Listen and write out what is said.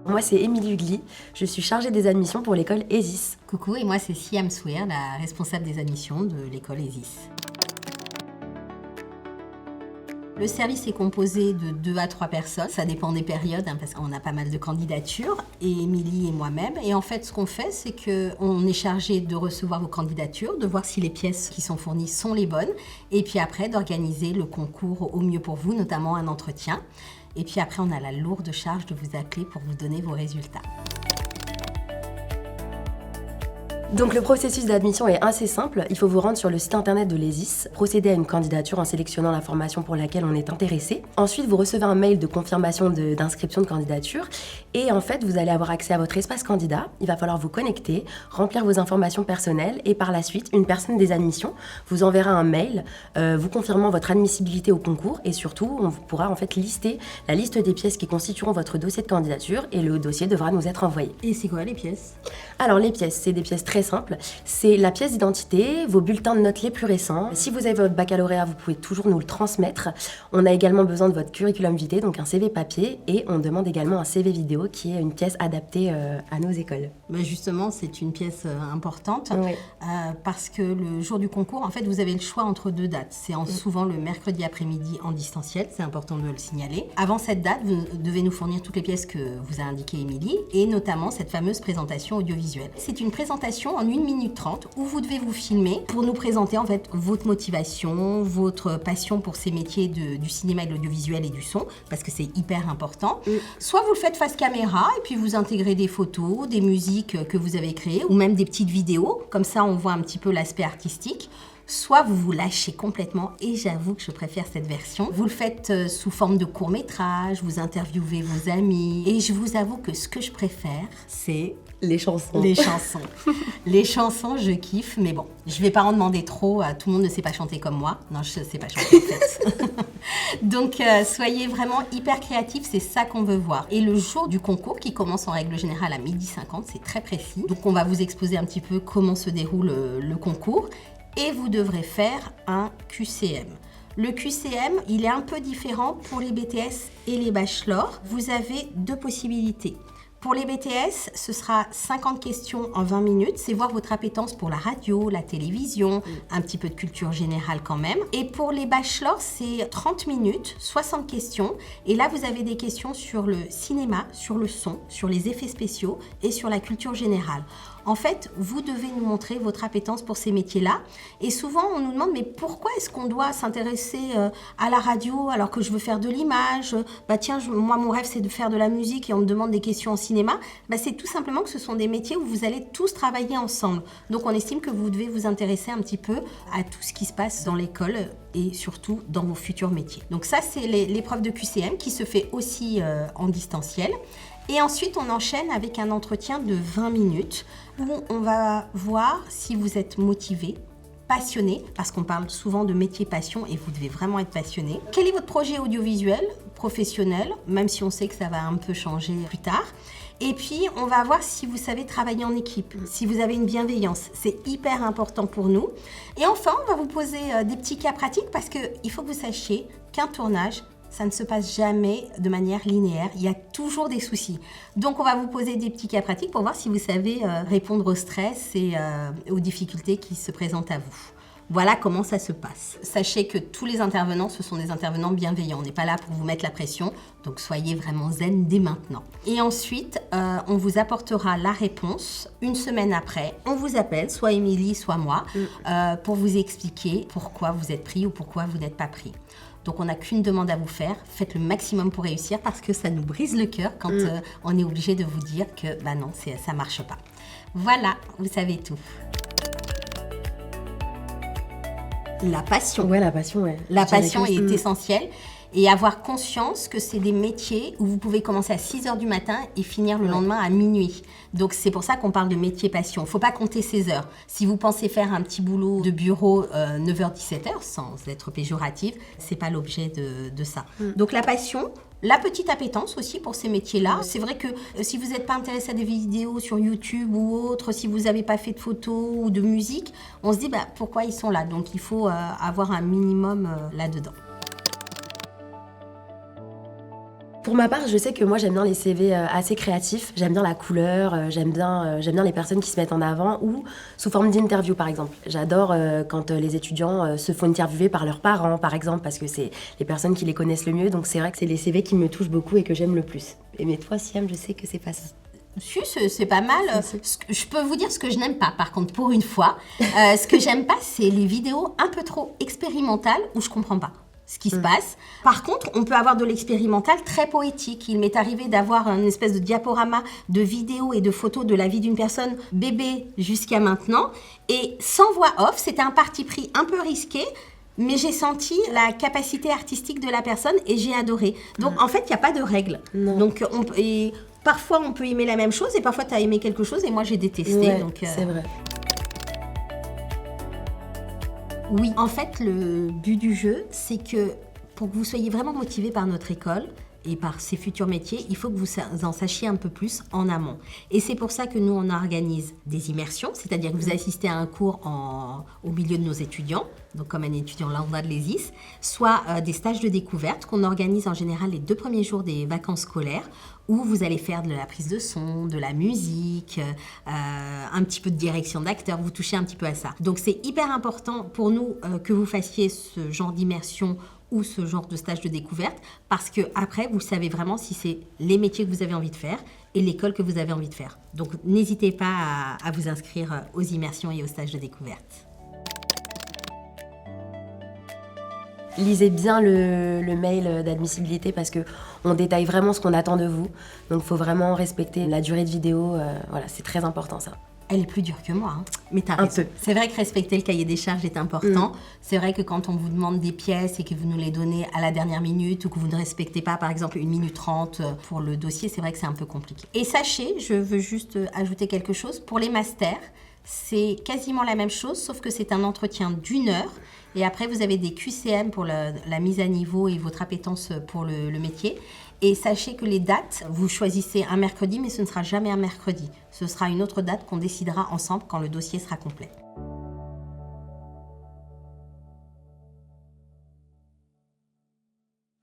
Moi, c'est Émilie Hugli. Je suis chargée des admissions pour l'école ESIS. Coucou, et moi c'est Siam Souer, la responsable des admissions de l'école ESIS. Le service est composé de 2 à 3 personnes, ça dépend des périodes parce qu'on a pas mal de candidatures, et Émilie et moi-même. Et en fait, ce qu'on fait, c'est qu'on est chargé de recevoir vos candidatures, de voir si les pièces qui sont fournies sont les bonnes, et puis après d'organiser le concours au mieux pour vous, notamment un entretien. Et puis après, on a la lourde charge de vous appeler pour vous donner vos résultats. Donc le processus d'admission est assez simple. Il faut vous rendre sur le site internet de l'ESIS, procéder à une candidature en sélectionnant la formation pour laquelle on est intéressé. Ensuite, vous recevez un mail de confirmation d'inscription de candidature et en fait, vous allez avoir accès à votre espace candidat. Il va falloir vous connecter, remplir vos informations personnelles et par la suite, une personne des admissions vous enverra un mail vous confirmant votre admissibilité au concours et surtout, on pourra en fait lister la liste des pièces qui constitueront votre dossier de candidature et le dossier devra nous être envoyé. Et c'est quoi les pièces ? Alors les pièces, c'est des pièces très simple, c'est la pièce d'identité, vos bulletins de notes les plus récents. Si vous avez votre baccalauréat, vous pouvez toujours nous le transmettre. On a également besoin de votre curriculum vitae, donc un CV papier, et on demande également un CV vidéo qui est une pièce adaptée à nos écoles. Justement, c'est une pièce importante Oui. parce que le jour du concours, en fait, vous avez le choix entre 2 dates. C'est souvent le mercredi après-midi en distanciel, c'est important de le signaler. Avant cette date, vous devez nous fournir toutes les pièces que vous a indiquées Émilie, et notamment cette fameuse présentation audiovisuelle. C'est une présentation en 1 minute 30 où vous devez vous filmer pour nous présenter en fait votre motivation, votre passion pour ces métiers du cinéma et de l'audiovisuel et du son, parce que c'est hyper important. Soit vous le faites face caméra et puis vous intégrez des photos, des musiques que vous avez créées ou même des petites vidéos, comme ça on voit un petit peu l'aspect artistique. Soit vous vous lâchez complètement, et j'avoue que je préfère cette version. Vous le faites sous forme de court-métrage, vous interviewez vos amis, et je vous avoue que ce que je préfère, c'est Les chansons. les chansons. Les chansons, je kiffe, mais bon, je vais pas en demander trop, tout le monde ne sait pas chanter comme moi. Non, je sais pas chanter en fait. Donc, soyez vraiment hyper créatifs, c'est ça qu'on veut voir. Et le jour du concours, qui commence en règle générale à 12h50, c'est très précis. Donc, on va vous exposer un petit peu comment se déroule le concours. Et vous devrez faire un QCM. Le QCM, il est un peu différent pour les BTS et les bachelors. Vous avez 2 possibilités. Pour les BTS, ce sera 50 questions en 20 minutes. C'est voir votre appétence pour la radio, la télévision, un petit peu de culture générale quand même. Et pour les bachelors, c'est 30 minutes, 60 questions. Et là, vous avez des questions sur le cinéma, sur le son, sur les effets spéciaux et sur la culture générale. En fait, vous devez nous montrer votre appétence pour ces métiers-là. Et souvent, on nous demande, mais pourquoi est-ce qu'on doit s'intéresser à la radio alors que je veux faire de l'image ? Moi, mon rêve, c'est de faire de la musique et on me demande des questions en cinéma. C'est tout simplement que ce sont des métiers où vous allez tous travailler ensemble. Donc, on estime que vous devez vous intéresser un petit peu à tout ce qui se passe dans l'école et surtout dans vos futurs métiers. Donc ça, c'est l'épreuve de QCM qui se fait aussi en distanciel. Et ensuite, on enchaîne avec un entretien de 20 minutes où on va voir si vous êtes motivé, passionné, parce qu'on parle souvent de métier passion et vous devez vraiment être passionné. Quel est votre projet audiovisuel, professionnel, même si on sait que ça va un peu changer plus tard. Et puis, on va voir si vous savez travailler en équipe, si vous avez une bienveillance. C'est hyper important pour nous. Et enfin, on va vous poser des petits cas pratiques parce qu'il faut que vous sachiez qu'un tournage, ça ne se passe jamais de manière linéaire, il y a toujours des soucis. Donc on va vous poser des petits cas pratiques pour voir si vous savez répondre au stress et aux difficultés qui se présentent à vous. Voilà comment ça se passe. Sachez que tous les intervenants, ce sont des intervenants bienveillants. On n'est pas là pour vous mettre la pression, donc soyez vraiment zen dès maintenant. Et ensuite, on vous apportera la réponse 1 semaine après. On vous appelle, soit Émilie, soit moi, pour vous expliquer pourquoi vous êtes pris ou pourquoi vous n'êtes pas pris. Donc, on n'a qu'une demande à vous faire. Faites le maximum pour réussir parce que ça nous brise le cœur quand on est obligé de vous dire que non, ça ne marche pas. Voilà, vous savez tout. La passion. Ouais, la passion, ouais. La passion est essentielle. Et avoir conscience que c'est des métiers où vous pouvez commencer à 6h du matin et finir le lendemain à minuit. Donc c'est pour ça qu'on parle de métier passion. Il ne faut pas compter ses heures. Si vous pensez faire un petit boulot de bureau 9h-17h, sans être péjorative, ce n'est pas l'objet de ça. Donc la passion, la petite appétence aussi pour ces métiers-là. C'est vrai que si vous n'êtes pas intéressé à des vidéos sur YouTube ou autre, si vous n'avez pas fait de photos ou de musique, on se dit pourquoi ils sont là. Donc il faut avoir un minimum là-dedans. Pour ma part, je sais que moi j'aime bien les CV assez créatifs, j'aime bien la couleur, j'aime bien les personnes qui se mettent en avant ou sous forme d'interview par exemple. J'adore quand les étudiants se font interviewer par leurs parents par exemple parce que c'est les personnes qui les connaissent le mieux, donc c'est vrai que c'est les CV qui me touchent beaucoup et que j'aime le plus. Mais toi Siam, je sais que c'est pas ça. Si, c'est pas mal. Je peux vous dire ce que je n'aime pas, par contre, pour une fois. Ce que j'aime pas, c'est les vidéos un peu trop expérimentales où je comprends pas ce qui se passe. Par contre, on peut avoir de l'expérimental très poétique. Il m'est arrivé d'avoir une espèce de diaporama de vidéos et de photos de la vie d'une personne bébé jusqu'à maintenant. Et sans voix off, c'était un parti pris un peu risqué, mais j'ai senti la capacité artistique de la personne et j'ai adoré. Donc, en fait, il n'y a pas de règle. Non. Donc, parfois, on peut aimer la même chose et parfois, tu as aimé quelque chose et moi, j'ai détesté. Ouais, donc, c'est vrai. Oui, en fait, le but du jeu, c'est que pour que vous soyez vraiment motivé par notre école et par ces futurs métiers, il faut que vous en sachiez un peu plus en amont. Et c'est pour ça que nous, on organise des immersions, c'est-à-dire que vous assistez à un cours au milieu de nos étudiants, donc comme un étudiant lambda de l'ESIS, soit des stages de découverte qu'on organise en général les 2 premiers jours des vacances scolaires, où vous allez faire de la prise de son, de la musique, un petit peu de direction d'acteur, vous touchez un petit peu à ça. Donc c'est hyper important pour nous que vous fassiez ce genre d'immersion ou ce genre de stage de découverte, parce que après vous savez vraiment si c'est les métiers que vous avez envie de faire et l'école que vous avez envie de faire. Donc n'hésitez pas à vous inscrire aux immersions et aux stages de découverte. Lisez bien le mail d'admissibilité parce que on détaille vraiment ce qu'on attend de vous. Donc il faut vraiment respecter la durée de vidéo. Voilà, c'est très important ça. Elle est plus dure que moi, hein. Mais t'as Un raison. peu. C'est vrai que respecter le cahier des charges est important. C'est vrai que quand on vous demande des pièces et que vous nous les donnez à la dernière minute ou que vous ne respectez pas, par exemple, 1 minute 30 pour le dossier, c'est vrai que c'est un peu compliqué. Et sachez, je veux juste ajouter quelque chose, pour les masters, c'est quasiment la même chose, sauf que c'est un entretien d'1 heure. Et après, vous avez des QCM pour la mise à niveau et votre appétence pour le métier. Et sachez que les dates, vous choisissez un mercredi, mais ce ne sera jamais un mercredi. Ce sera une autre date qu'on décidera ensemble quand le dossier sera complet.